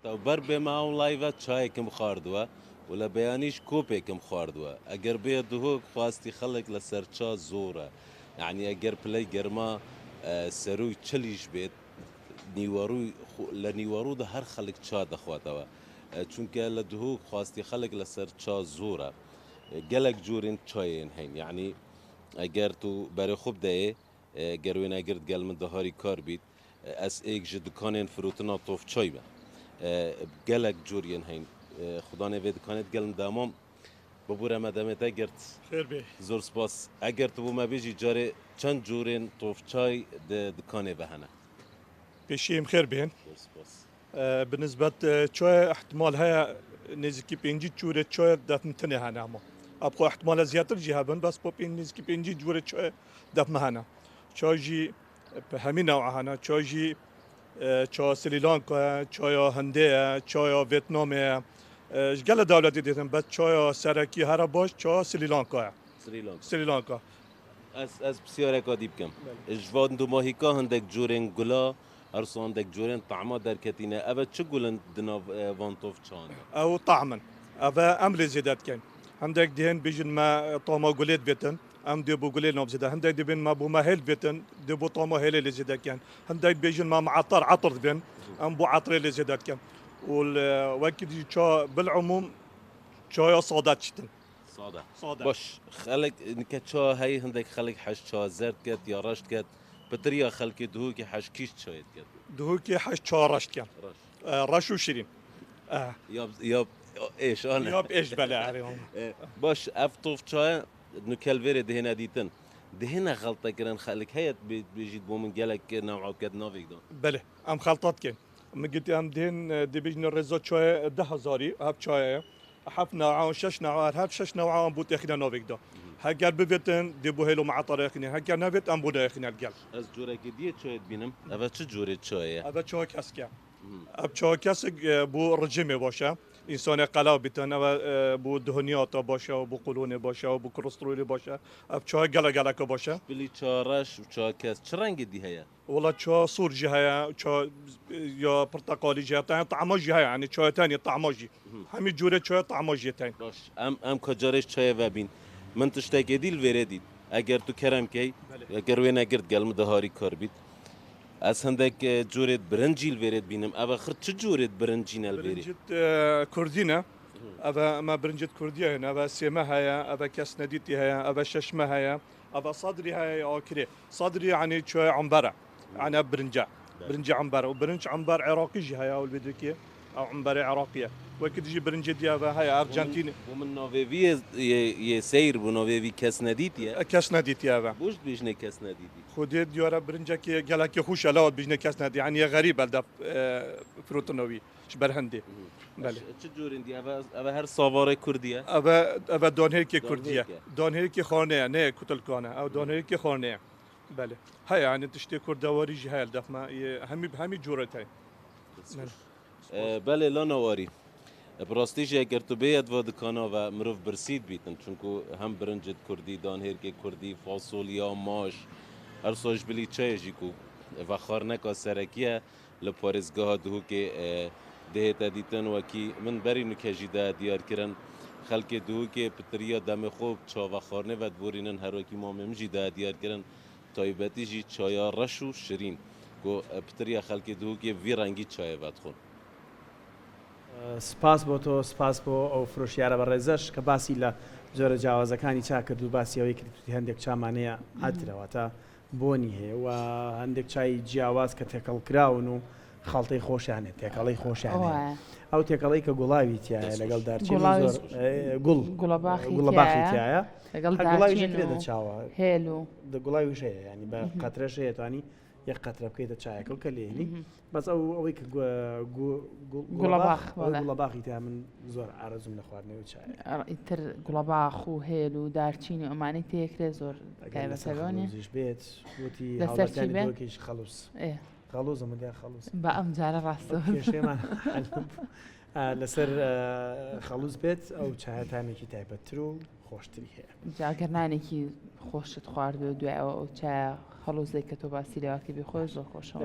تو بر بما اون لایو چایکم خواردووە و لە بەیانیش کۆپێکم خواردووە ئەگەر بێ دهۆک خواستی خەڵک لە سەرچا زۆرە یعنی ئەگەر پلەی گەرما سەروی چلیش بێت لە نیوەڕوودا هەر خەڵک چا دەخواتەوە چونکە لە دهۆک خواستی خەڵک لە سەرچا زۆرە gelek جورên çayên hene yani eger tu berê xwe bideyê gerwênegirt gel min diharî kar bît ez êk ji dikanên firotina tovçay be gelek curiyên hene xuda nevê dikanê gelin demam bibûre me demê te girt zor spas eger tu bû me bêjî carê çend curên tovçay di dikanê ve hene بشيم خير بين بالنسبة شوية احتمال هي نزكي بينجي شورة شوية دفن هنا ما أبغى احتمال زيادة جهابن بس بين نزكي بينجي شورة شوية دفن هنا شاجي بهمين نوع هنا شاجي شا سريلانكا شايا هندية شايا فيتنامية جل دولة ديتهم بس شايا سركي هرباش شا سريلانكا از بسیارێک دیب بکەم ژوان دو ماهیکا هەندێک جورên gula هەرسۆندێک جورên تەعما دەرکەتینە ئەvە چ گولن دناو vantov çan أو طعما أبا أمر زيادات كان هندك دهن بيجن ما طعما قليت بيتن أم دبو قليل نوب زيادة هندك دبن ما بو ما هيل بيتن دبو طعما هيل اللي زيادة كان هندك بيجن ما معطر عطر بين أم بو عطر اللي زيادة كان والوقت شا بالعموم شا صادات شتن صادة باش خلق نكتشا هاي هندك خلق حش شا زرد كت يا رشت كت بطريقة خلق دهوكي حش كيش شايد كت دهوكي حش شا رشت كان رش وشيرين ياب ايش انا ياب ايش بلا عليهم باش افتوف شا نكلفيري دهنا ديتن دهنا غلطة كرن خلق هيت بيجيد بومن جالك نوع كت نافيك دون بله ام خلطات كان مجد ام دهن دبيجن الرزات شوية 10,000 هاب شوية حف نوعان 6 نوعات هاب 6 نوعان بوت اخنا نوفيك دو هاجر ببيتن دبو هيلو مع طريقني هاجر نبيت ام بودا اخنا الجل از جورك ديت شوية بينم ابا چه جوري شوية ابا شو كاسكا اب شو كاسك بو رجيمي باشا انسان قلاو بيتن ابا بو دهنيات باشا وبو قولون باشا وبو كوليسترول باشا اب شو جلا باشا بلي چارش و چا كاس چه رنگ دي هيا والله شو صور جهه شو يا برتقالي جهه طعمه جهه يعني شو ثاني طعمه جي همي جوره شو طعمه جي ثاني باش ام كجارش چای و بین من تشتاق دیل وردید اگر تو کرم کی اگر وین اگر گلم دهاری کار بید از هندک جورت برنجیل ورد بینم اما خرد چه جورت برنجینل وری برنجت كردينا أبا ما برنجت كردية هنا أبا سيما هيا أبا كاس نديتي هيا أبا ششمة هيا أبا صدري هيا أوكري صدري يعني شوية عنبرة يعني برنجة عنبرة وبرنج عنبر عراقي جي هيا والبدركية أو عنبرة عراقية وكده جي برنجة دي أبا هيا أرجنتيني ومن نوفيفي يسير بنوفيفي كاس نديتي كاس نديتي أبا بوش بيجني كاس نديتي خودت ديورا برنجة كي قالك خوش لاود بيجنا كاس ندي يعني غريبة ده فروتنوي شبر هندي بله چه جورین دی اوا هر ساوار کردیه أبا دون هيك كردية دون هيك خانة نه كتل كانه أو دون هيك خانة بله هاي يعني تشتي كردواري جهال دفما همي جورتين بله لا نواری براستیش اگر تو بیاد و دکانا و مروف برسید بیتن چونکو هم برنجت کردی دان هرک کردی فاصولیا ماش هر سوش بلی چای جیکو و خارنکا سرکیه لپارزگاه دهو که دهتا دیتن وکی من بری نکجی ده دیار کرن خلک دهو که پتریا دم خوب چا و خارنه و دورینن هر وکی ما ممجی ده دیار کرن تایبتی جی چایا رش و شرین کو پتریا خلک دهو که وی رنگی چای ود خون سپاس بۆ تۆ سپاس بۆ ئەو فرۆشیارە بە ڕێزەش کە باسی لە جۆرە جیاوازەکانی چا کرد و باسیەوەی کردی هەندێک چامانەیە ئاترەوە تا بۆنی هەیە و هەندێک چای جیاواز کە تێکەڵکراون و خەڵتەی خۆشیانێت تێکەڵی خۆشیانێت ئەو تێکەڵی کە گوڵاوی تایە لەگەڵ دارچین زۆر گوڵەباخی تایە گوڵاویش لێ دەچاوە هێلو گوڵاویش هەیە ینی بە قەترەش هەیە توانی یەک قەترە بکەیتە چایەکەڵ کە لێنی بەس ئەوەی کە گوڵەباخی تا من زۆر ئارەزوم لە خواردنەوەی چایە ئیتر گوڵەباخ و هێل و دارچینی ئەمانەی تێکرێت زۆر تایبەتەوەیش بێت وتی هاوڵاتیانێکیش خەڵوس خەڵوس ئەمەدای خەڵوس بە ئەم جارە ڕاستە کێشێمان لەسەر خەڵوس بێت ئەو چایەتانێکی تایبەتتر و خۆشتری هەیە جاگەرنانێکی خۆشت خوارد و دوای ئەو چای خەڵوزێک کە تۆ باسی لێواکە بێ خۆش زۆر خۆشەوە